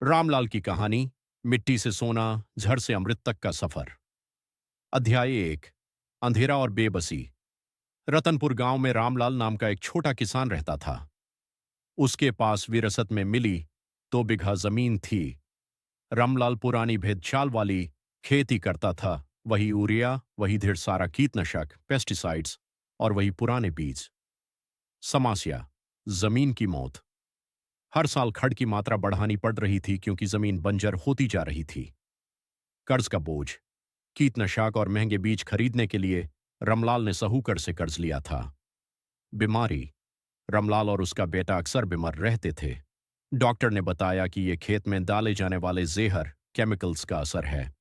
रामलाल की कहानी, मिट्टी से सोना, झर से अमृत तक का सफर। अध्याय 1। अंधेरा और बेबसी। रतनपुर गांव में रामलाल नाम का एक छोटा किसान रहता था। उसके पास विरासत में मिली 2 बीघा जमीन थी। रामलाल पुरानी भेदचाल वाली खेती करता था। वही यूरिया, वही ढेर सारा कीटनाशक, पेस्टिसाइड्स और वही पुराने बीज। समस्या, जमीन की मौत। हर साल खड़ की मात्रा बढ़ानी पड़ रही थी क्योंकि जमीन बंजर होती जा रही थी। कर्ज का बोझ। कीटनाशक और महंगे बीज खरीदने के लिए रमलाल ने साहूकर से कर्ज लिया था। बीमारी। रमलाल और उसका बेटा अक्सर बीमार रहते थे। डॉक्टर ने बताया कि यह खेत में डाले जाने वाले जहर केमिकल्स का असर है।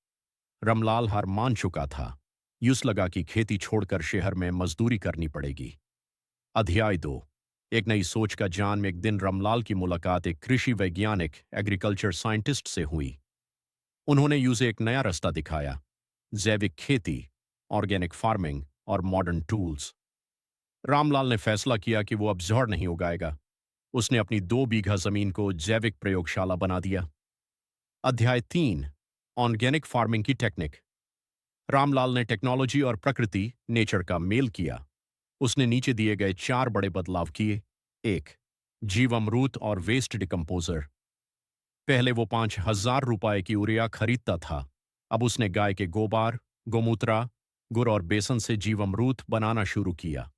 रमलाल हार मान चुका था। यूं लगा कि खेती छोड़कर शहर में मजदूरी करनी पड़ेगी। अध्याय 2। एक नई सोच का जान में एक दिन रमलाल की मुलाकात एक कृषि वैज्ञानिक एग्रीकल्चर साइंटिस्ट से हुई। उन्होंने यूं एक नया रास्ता दिखाया। जैविक खेती, ऑर्गेनिक फार्मिंग और मॉडर्न टूल्स। रामलाल ने फैसला किया कि वो अब जहर नहीं उगाएगा। उसने अपनी 2 बीघा जमीन को जैविक प्रयोगशाला बना दिया। अध्याय 3। ऑर्गेनिक फार्मिंग की टेक्निक। रामलाल ने टेक्नोलॉजी और प्रकृति नेचर का मेल किया। उसने नीचे दिए गए 4 बड़े बदलाव किए। 1। जीवामृत और वेस्ट डिकम्पोजर। पहले वो 5,000 रुपए की यूरिया खरीदता था। अब उसने गाय के गोबर, गोमूत्र, गुड़ और बेसन से जीवामृत बनाना शुरू किया।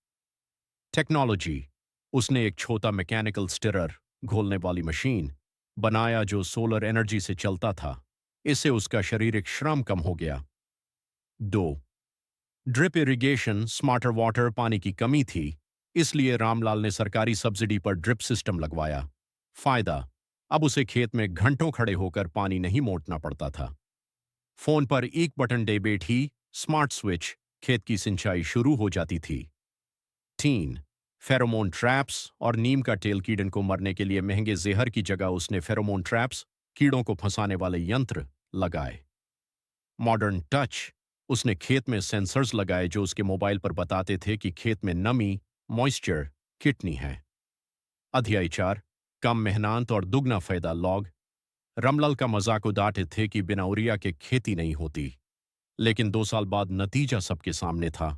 टेक्नोलॉजी। उसने एक छोटा मैकेनिकल स्टिरर, घोलने वाली मशीन बनाया जो सोलर एनर्जी से चलता था। इससे उसका शारीरिक श्रम कम हो गया। 2। Drip irrigation, smarter water. पानी की कमी थी, इसलिए रामलाल ने सरकारी सब्सिडी पर ड्रिप सिस्टम लगवाया। फायदा, अब उसे खेत में घंटों खड़े होकर पानी नहीं मोड़ना पड़ता था। फोन पर एक बटन डेबिट ही स्मार्ट स्विच, खेत की सिंचाई शुरू हो जाती थी। 3। फेरोमोन ट्रैप्स और नीम का तेल। कीड़न को मरने के लिए महंगे जहर की जगह उसने फेरोमोन ट्रैप्स, कीड़ों को फंसाने वाले यंत्र लगाए। Modern touch. उसने खेत में सेंसर्स लगाए जो उसके मोबाइल पर बताते थे कि खेत में नमी, मॉइस्चर कितनी है। अध्याय 4। कम मेहनत और दुगना फायदा। लॉग। रमलाल का मजाक उड़ाते थे कि बिना यूरिया के खेती नहीं होती, लेकिन 2 साल बाद नतीजा सबके सामने था।